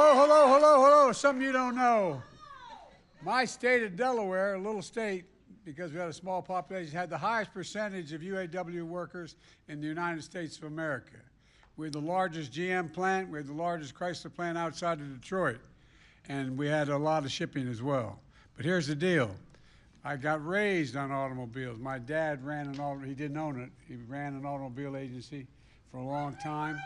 Hello. Something you don't know. My state of Delaware, a little state, because we had a small population, had the highest percentage of UAW workers in the United States of America. We're the largest GM plant. We're the largest Chrysler plant outside of Detroit. And we had a lot of shipping as well. But here's the deal. I got raised on automobiles. My dad ran an automobile. He didn't own it. He ran an automobile agency for a long time.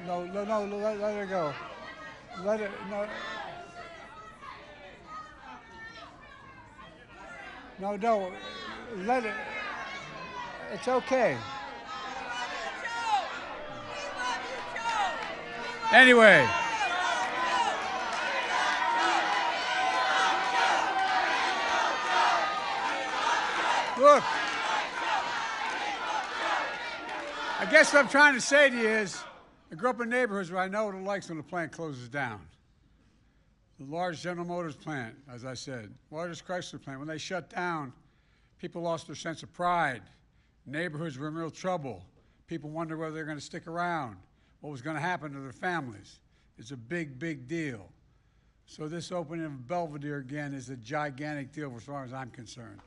No, let it go. Let it, no, let it, it's okay. Anyway. Look, I guess what I'm trying to say to you is, I grew up in neighborhoods where I know what it likes when the plant closes down. The large General Motors plant, as I said, largest Chrysler plant, when they shut down, people lost their sense of pride. Neighborhoods were in real trouble. People wondered whether they're going to stick around, what was going to happen to their families. It's a big, big deal. So this opening of Belvidere again is a gigantic deal as far as I'm concerned.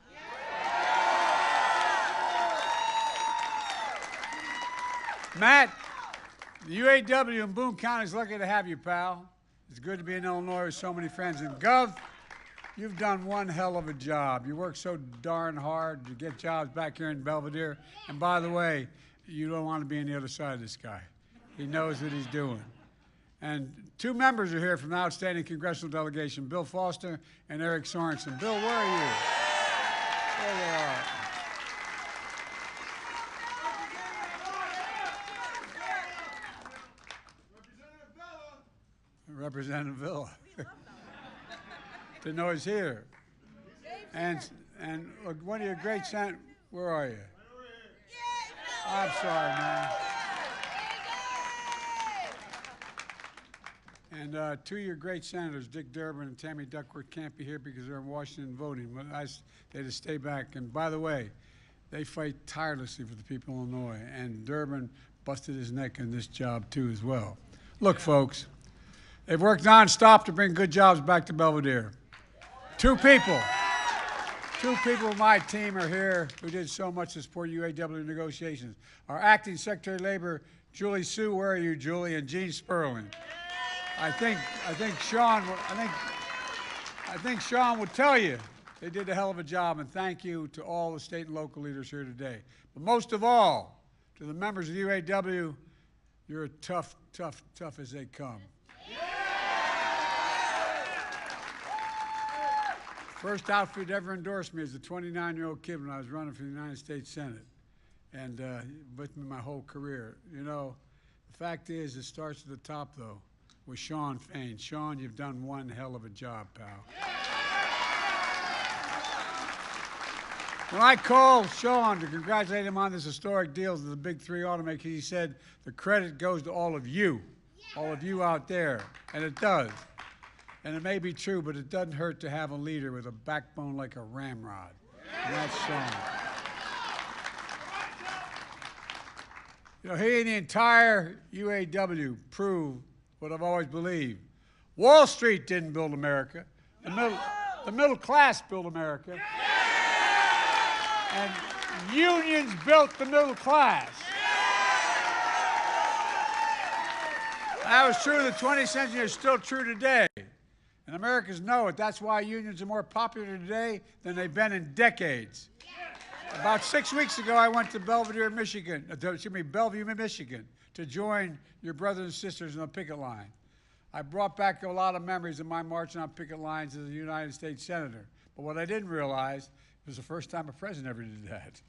Matt, the UAW in Boone County is lucky to have you, pal. It's good to be in Illinois with so many friends. And Gov, you've done one hell of a job. You work so darn hard to get jobs back here in Belvidere. And by the way, you don't want to be on the other side of this guy. He knows what he's doing. And two members are here from the outstanding congressional delegation, Bill Foster and Eric Sorensen. Bill, where are you? There they are. Representative Villa. Didn't know he's here. And one of your great senators, where are you? I'm sorry, man. And two of your great senators, Dick Durbin and Tammy Duckworth, can't be here because they're in Washington voting. But they had to stay back. And by the way, they fight tirelessly for the people of Illinois. And Durbin busted his neck in this job, too, as well. Look, folks. They've worked nonstop to bring good jobs back to Belvidere. Two people on my team are here who did so much to support UAW negotiations. Our acting Secretary of Labor, Julie Sue, where are you, Julie, and Gene Sperling. I think Sean would tell you they did a hell of a job, and thank you to all the state and local leaders here today. But most of all, to the members of the UAW, you're tough as they come. First outfit ever endorsed me as a 29-year-old kid when I was running for the United States Senate, and with me my whole career. You know, the fact is, it starts at the top, though, with Sean Fain. Sean, you've done one hell of a job, pal. When I called Sean to congratulate him on this historic deal with the big three automakers, he said, the credit goes to all of you out there, and it does. And it may be true, but it doesn't hurt to have a leader with a backbone like a ramrod. And that's Sean. You know, he and the entire UAW proved what I've always believed. Wall Street didn't build America. The middle class built America. And unions built the middle class. That was true in the 20th century. It's still true today. And Americans know it. That's why unions are more popular today than they've been in decades. About 6 weeks ago, I went to Bellevue, Michigan, to join your brothers and sisters in the picket line. I brought back a lot of memories of my marching on picket lines as a United States Senator. But what I didn't realize, it was the first time a president ever did that.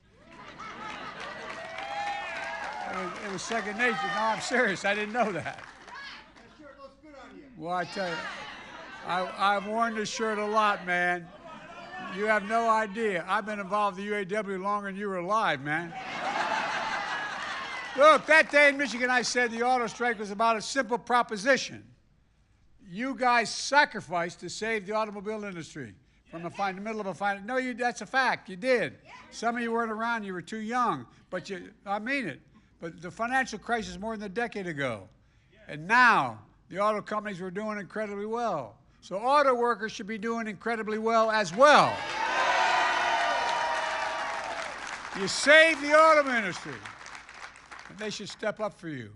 It was second nature. No, I'm serious. I didn't know that. That shirt looks good on you. Well, I tell you, I've worn this shirt a lot, man. You have no idea. I've been involved in the UAW longer than you were alive, man. Look, that day in Michigan, I said the auto strike was about a simple proposition. You guys sacrificed to save the automobile industry. from the middle of a finance. No, that's a fact. You did. Some of you weren't around. You were too young. But I mean it. But the financial crisis more than a decade ago. And now the auto companies were doing incredibly well. So auto workers should be doing incredibly well as well. You saved the auto industry. And they should step up for you.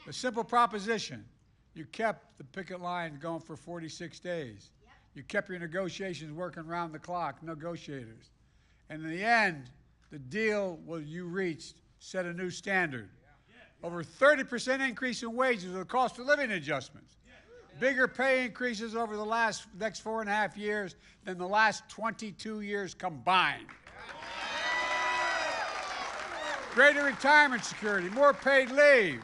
A simple proposition. You kept the picket line going for 46 days. You kept your negotiations working around the clock, negotiators. And in the end, the deal you reached set a new standard. Over 30% increase in wages with cost of living adjustments. Bigger pay increases over the next 4.5 years than the last 22 years combined. Greater retirement security, more paid leave,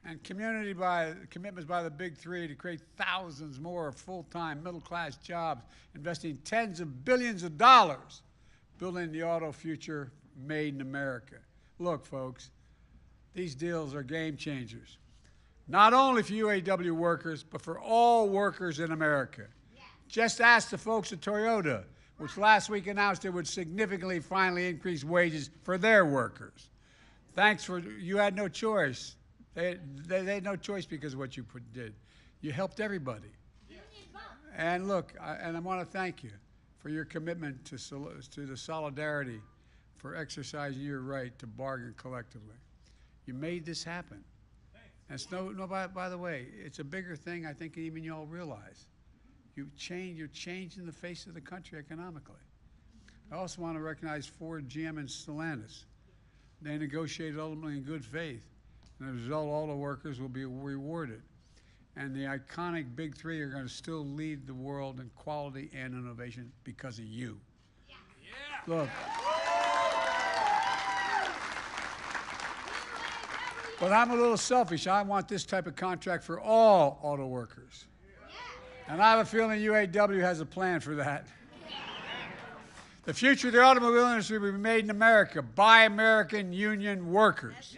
and commitments by the big three to create thousands more full-time middle-class jobs, investing tens of billions of dollars, building the auto future made in America. Look, folks, these deals are game changers, not only for UAW workers, but for all workers in America. Just ask the folks at Toyota, which last week announced it would significantly finally increase wages for their workers. You had no choice. They had no choice because of what you did. You helped everybody. And look, I want to thank you for your commitment to the solidarity for exercising your right to bargain collectively. You made this happen. And by the way, it's a bigger thing I think even you all realize. You're changing the face of the country economically. I also want to recognize Ford, GM, and Stellantis. They negotiated ultimately in good faith. And as a result, all the workers will be rewarded. And the iconic big three are going to still lead the world in quality and innovation because of you. Yeah. Look. But I'm a little selfish. I want this type of contract for all auto workers. And I have a feeling UAW has a plan for that. The future of the automobile industry will be made in America by American union workers.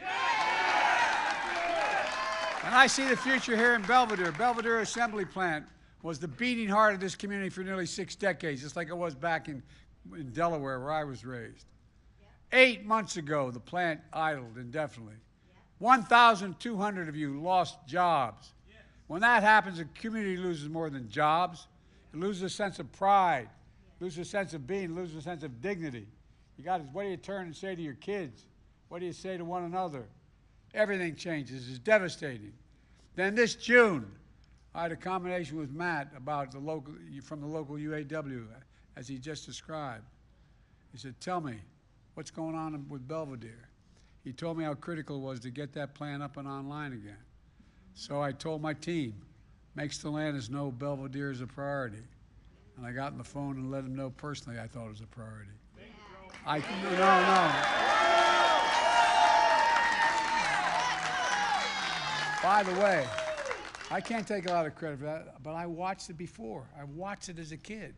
And I see the future here in Belvidere. Belvidere Assembly Plant was the beating heart of this community for nearly 6 decades, just like it was back in Delaware, where I was raised. 8 months ago, the plant idled indefinitely. 1,200 of you lost jobs. When that happens, a community loses more than jobs. It loses a sense of pride, loses a sense of being, loses a sense of dignity. What do you turn and say to your kids? What do you say to one another? Everything changes. It's devastating. Then this June, I had a combination with Matt from the local UAW, as he just described. He said, tell me, what's going on with Belvidere? He told me how critical it was to get that plant up and online again. So I told my team, make Stellantis know Belvidere is a priority. And I got on the phone and let him know personally I thought it was a priority. No. By the way, I can't take a lot of credit for that, but I watched it before. I watched it as a kid.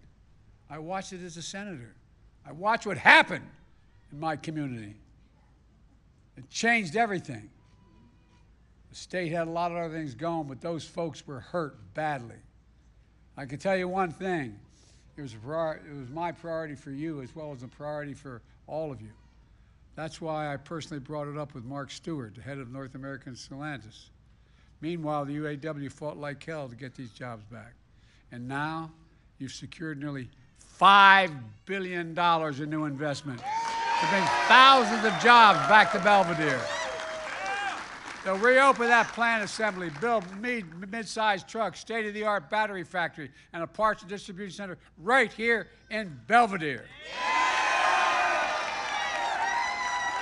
I watched it as a senator. I watched what happened in my community. It changed everything. The state had a lot of other things going, but those folks were hurt badly. I can tell you one thing. It was my priority for you as well as a priority for all of you. That's why I personally brought it up with Mark Stewart, the head of North American Stellantis. Meanwhile, the UAW fought like hell to get these jobs back. And now you've secured nearly $5 billion in new investment to bring thousands of jobs back to Belvidere. They'll reopen that plant assembly, build mid-sized trucks, state-of-the-art battery factory, and a parts and distribution center right here in Belvidere.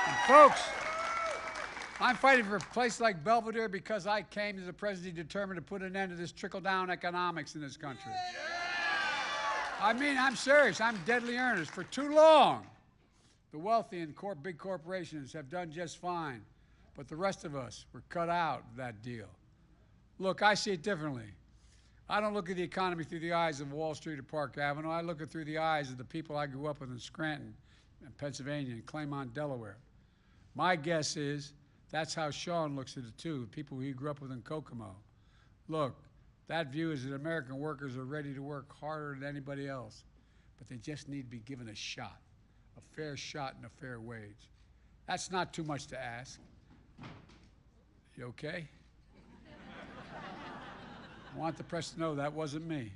And folks, I'm fighting for a place like Belvidere because I came as a president determined to put an end to this trickle-down economics in this country. I mean, I'm serious. I'm deadly earnest. For too long, the wealthy and big corporations have done just fine. But the rest of us were cut out of that deal. Look, I see it differently. I don't look at the economy through the eyes of Wall Street or Park Avenue. I look at it through the eyes of the people I grew up with in Scranton, Pennsylvania, and Claymont, Delaware. My guess is that's how Sean looks at it too, people he grew up with in Kokomo. Look, that view is that American workers are ready to work harder than anybody else. but they just need to be given a shot, a fair shot and a fair wage. That's not too much to ask. You okay? I want the press to know that wasn't me.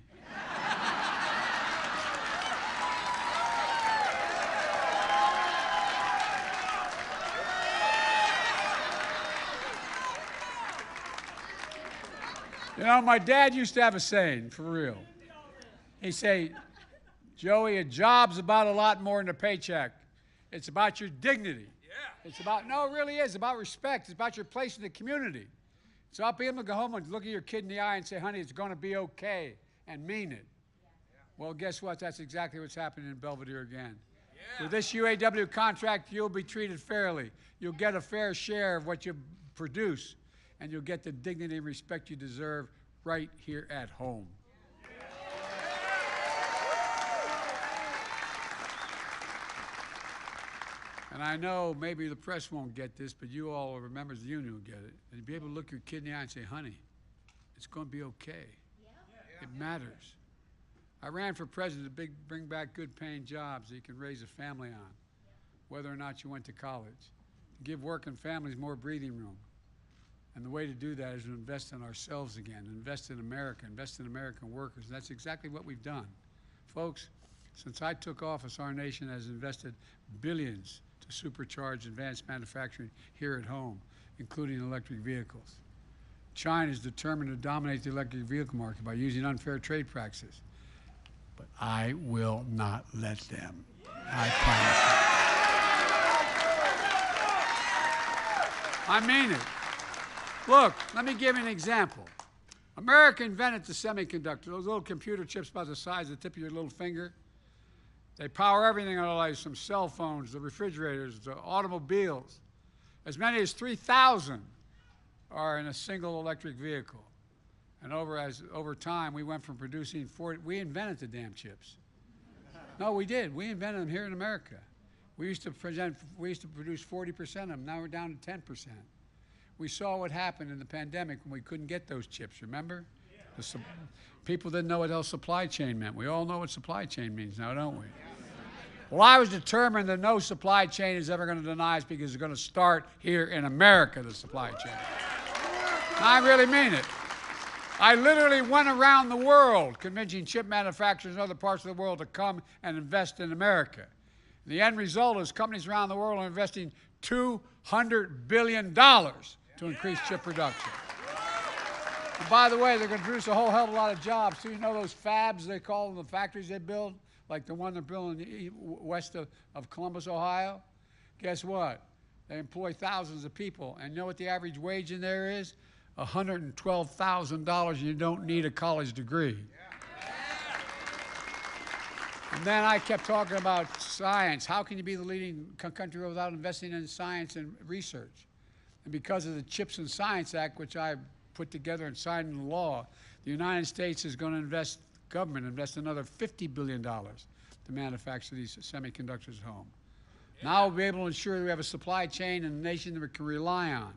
You know, my dad used to have a saying, for real. He'd say, Joey, a job's about a lot more than a paycheck. It's about your dignity. Yeah. It's about, no, it really is. It's about respect. It's about your place in the community. It's about being able to go home and look at your kid in the eye and say, honey, it's going to be okay, and mean it. Yeah. Well, guess what? That's exactly what's happening in Belvidere again. Yeah. With this UAW contract, you'll be treated fairly. You'll get a fair share of what you produce, and you'll get the dignity and respect you deserve right here at home. And I know maybe the press won't get this, but you all, members of the union, will get it. And be able to look your kid in the eye and say, honey, it's going to be okay. Yeah. It matters. I ran for president to bring back good paying jobs that you can raise a family on, whether or not you went to college. Give working families more breathing room. And the way to do that is to invest in ourselves again, invest in America, invest in American workers. And that's exactly what we've done. Folks, since I took office, our nation has invested billions to supercharge advanced manufacturing here at home, including electric vehicles. China is determined to dominate the electric vehicle market by using unfair trade practices. But I will not let them. I promise you. I mean it. Look, let me give you an example. America invented the semiconductor, those little computer chips about the size of the tip of your little finger. They power everything in our lives, from cell phones, to refrigerators, to automobiles. As many as 3,000 are in a single electric vehicle. And over time, we went from producing 40, we invented the damn chips. No, we did. We invented them here in America. We used to produce 40% of them. Now we're down to 10%. We saw what happened in the pandemic when we couldn't get those chips, remember? Yeah. People didn't know what else supply chain meant. We all know what supply chain means now, don't we? Well, I was determined that no supply chain is ever going to deny us, because it's going to start here in America, the supply chain. And I really mean it. I literally went around the world convincing chip manufacturers in other parts of the world to come and invest in America. And the end result is companies around the world are investing $200 billion to increase chip production. And by the way, they're going to produce a whole hell of a lot of jobs. So you know those fabs, they call them, the factories they build, like the one they're building west of Columbus, Ohio? Guess what? They employ thousands of people. And you know what the average wage in there is? $112,000, and you don't need a college degree. And then I kept talking about science. How can you be the leading country without investing in science and research? And because of the CHIPS and Science Act, which I put together and signed into law, the United States is going to invest another $50 billion to manufacture these semiconductors at home. Now we'll be able to ensure that we have a supply chain in a nation that we can rely on.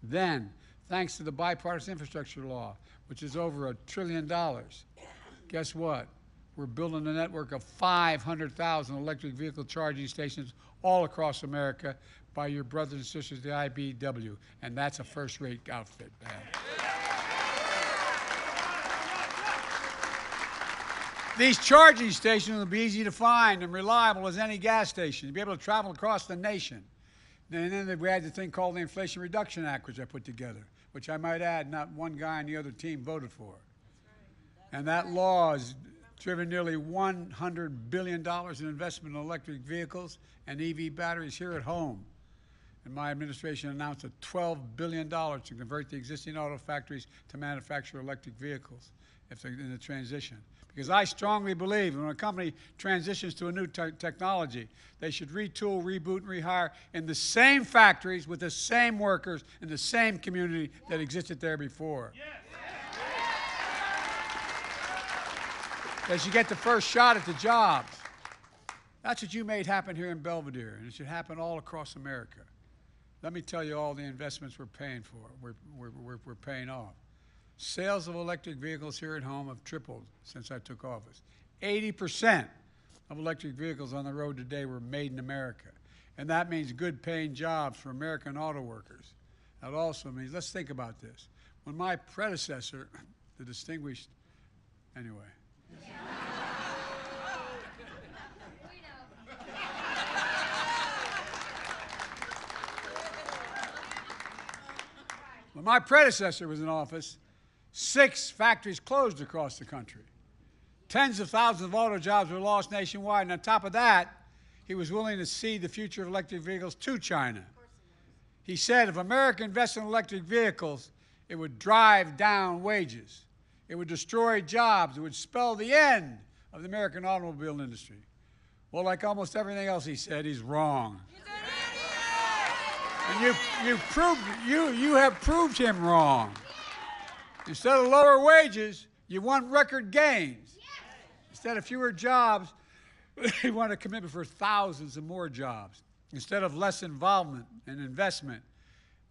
Then, thanks to the bipartisan infrastructure law, which is over $1 trillion, guess what? We're building a network of 500,000 electric vehicle charging stations all across America by your brothers and sisters, the IBEW, and that's a first-rate outfit, man. These charging stations will be easy to find and reliable as any gas station. You'll be able to travel across the nation. And then we had the thing called the Inflation Reduction Act, which I put together, which I might add, not one guy on the other team voted for. And that law has driven nearly $100 billion in investment in electric vehicles and EV batteries here at home. And my administration announced a $12 billion to convert the existing auto factories to manufacture electric vehicles if they're in the transition. Because I strongly believe when a company transitions to a new technology, they should retool, reboot, and rehire in the same factories with the same workers in the same community that existed there before. They should get the first shot at the jobs. That's what you made happen here in Belvidere, and it should happen all across America. Let me tell you all the investments we're paying for, we're paying off. Sales of electric vehicles here at home have tripled since I took office. 80% of electric vehicles on the road today were made in America. And that means good paying jobs for American auto workers. That also means, let's think about this. When my predecessor, the distinguished, anyway. When my predecessor was in office, 6 factories closed across the country. Tens of thousands of auto jobs were lost nationwide. And on top of that, he was willing to cede the future of electric vehicles to China. He said if America invested in electric vehicles, it would drive down wages. It would destroy jobs. It would spell the end of the American automobile industry. Well, like almost everything else he said, he's wrong. And you have proved him wrong. Instead of lower wages, you want record gains. Instead of fewer jobs, you want a commitment for thousands of more jobs. Instead of less involvement and investment,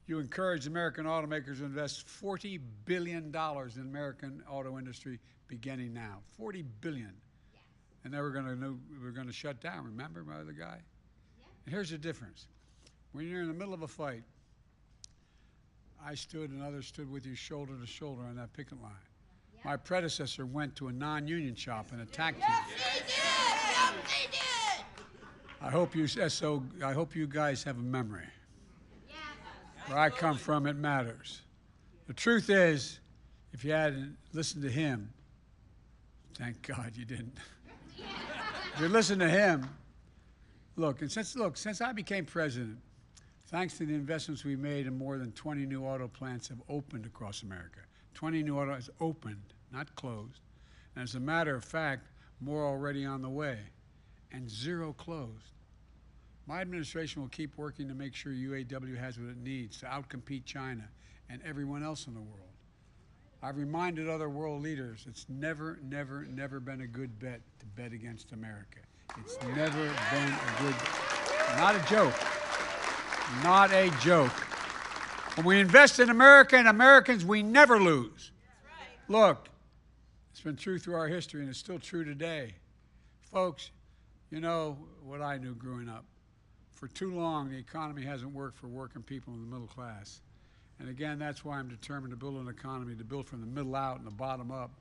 you encourage American automakers to invest $40 billion in the American auto industry beginning now. $40 billion. And then we're going to shut down. Remember my other guy? And here's the difference. When you're in the middle of a fight, I stood and others stood with you shoulder to shoulder on that picket line. My predecessor went to a non-union shop and attacked you. Yes, he did! Yes, he did! I hope you guys have a memory. Where I come from, it matters. The truth is, if you hadn't listened to him, thank God you didn't. If you listen to him, since I became president, thanks to the investments we made in more than 20 new auto plants have opened across America. 20 new auto plants opened, not closed. And as a matter of fact, more already on the way, and 0 closed. My administration will keep working to make sure UAW has what it needs to outcompete China and everyone else in the world. I've reminded other world leaders it's never, never, never been a good bet to bet against America. It's never been a good, not a joke, not a joke. When we invest in America and Americans, we never lose. Look, it's been true through our history and it's still true today. Folks, you know what I knew growing up. For too long, the economy hasn't worked for working people in the middle class. And again, that's why I'm determined to build an economy, to build from the middle out and the bottom up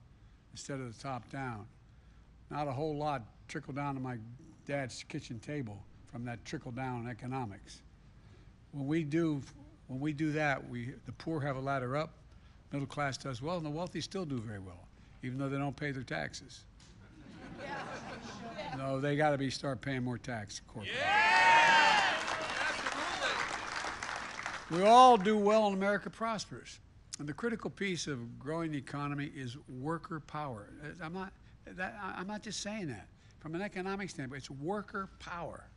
instead of the top down. Not a whole lot trickle down to my dad's kitchen table from that trickle down economics. When we do that, the poor have a ladder up, middle class does well, and the wealthy still do very well, even though they don't pay their taxes. No, they got to start paying more tax. Corporate. Yeah! We all do well and America prospers. And the critical piece of growing the economy is worker power. I'm not just saying that. From an economic standpoint, it's worker power.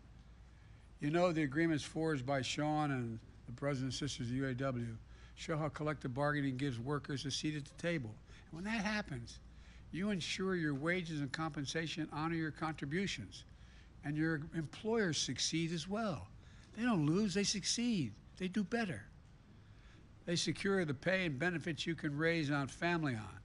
You know, the agreements forged by Sean and the brothers and sisters of UAW show how collective bargaining gives workers a seat at the table. And when that happens, you ensure your wages and compensation honor your contributions. And your employers succeed as well. They don't lose, they succeed. They do better. They secure the pay and benefits you can raise on family on,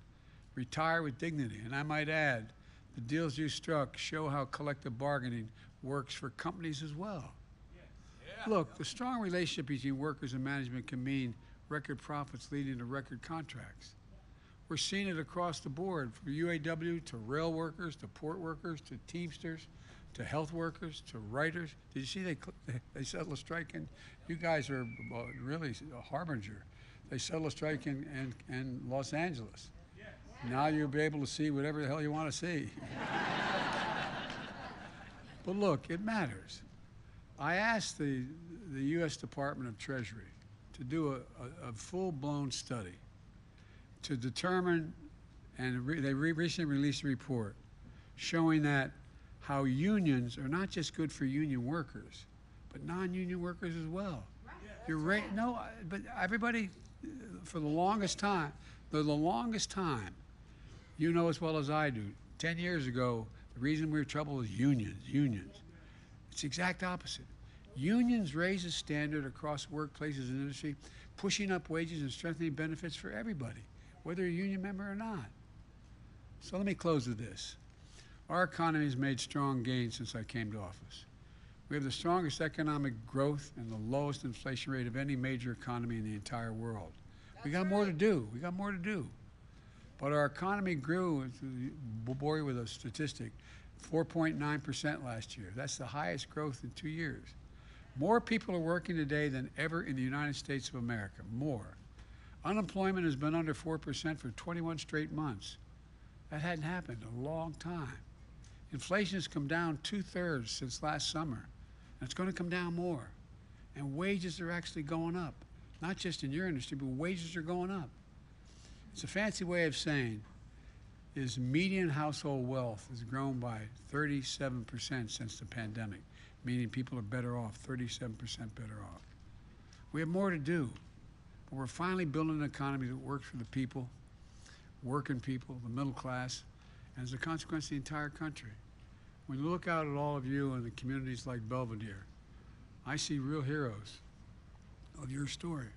retire with dignity. And I might add, the deals you struck show how collective bargaining works for companies as well. Yeah. Look, the strong relationship between workers and management can mean record profits leading to record contracts. We're seeing it across the board, from UAW to rail workers, to port workers, to Teamsters, to health workers, to writers. Did you see they settled a strike? And you guys are really a harbinger. They settled a strike in Los Angeles. Now you'll be able to see whatever the hell you want to see. But look, it matters. I asked the U.S. Department of Treasury to do a full-blown study to determine, and they recently released a report showing that how unions are not just good for union workers, but non-union workers as well. Right. You're right. No, but everybody, for the longest time, you know as well as I do, 10 years ago, the reason we were in trouble was unions. It's the exact opposite. Unions raise the standard across workplaces and industry, pushing up wages and strengthening benefits for everybody, whether you're a union member or not. So let me close with this. Our economy has made strong gains since I came to office. We have the strongest economic growth and the lowest inflation rate of any major economy in the entire world. We got more to do. We got more to do. But our economy grew, we'll bore you with a statistic, 4.9% last year. That's the highest growth in 2 years. More people are working today than ever in the United States of America, more. Unemployment has been under 4% for 21 straight months. That hadn't happened in a long time. Inflation has come down 2/3 since last summer, and it's going to come down more. And wages are actually going up, not just in your industry, but wages are going up. It's a fancy way of saying is median household wealth has grown by 37% since the pandemic, meaning people are better off, 37% better off. We have more to do, but we're finally building an economy that works for the people, working people, the middle class, and as a consequence, the entire country. When you look out at all of you in the communities like Belvidere, I see real heroes of your story.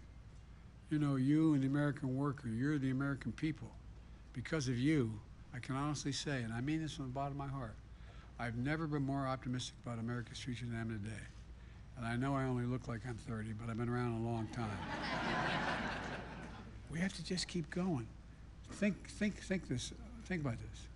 You know, you and the American worker, you're the American people. Because of you, I can honestly say, and I mean this from the bottom of my heart, I've never been more optimistic about America's future than I am today. And I know I only look like I'm 30, but I've been around a long time. We have to just keep going. Think about this.